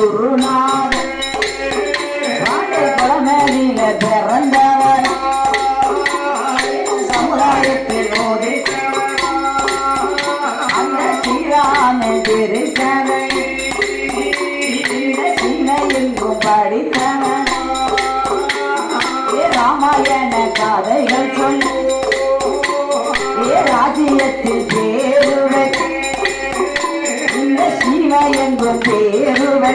குருநாத குளமேனில பிறந்தவன் சமுதாயத்தில் ஓடி அந்த ஸ்ரீராமன் திருக்கனை இந்த சின்னையெங்கும் படித்தவன் ராமாயண கதைகள் சொல்லி ராஜ்யத்தில் பேருவை இந்த சிவ எங்கும் பேருவை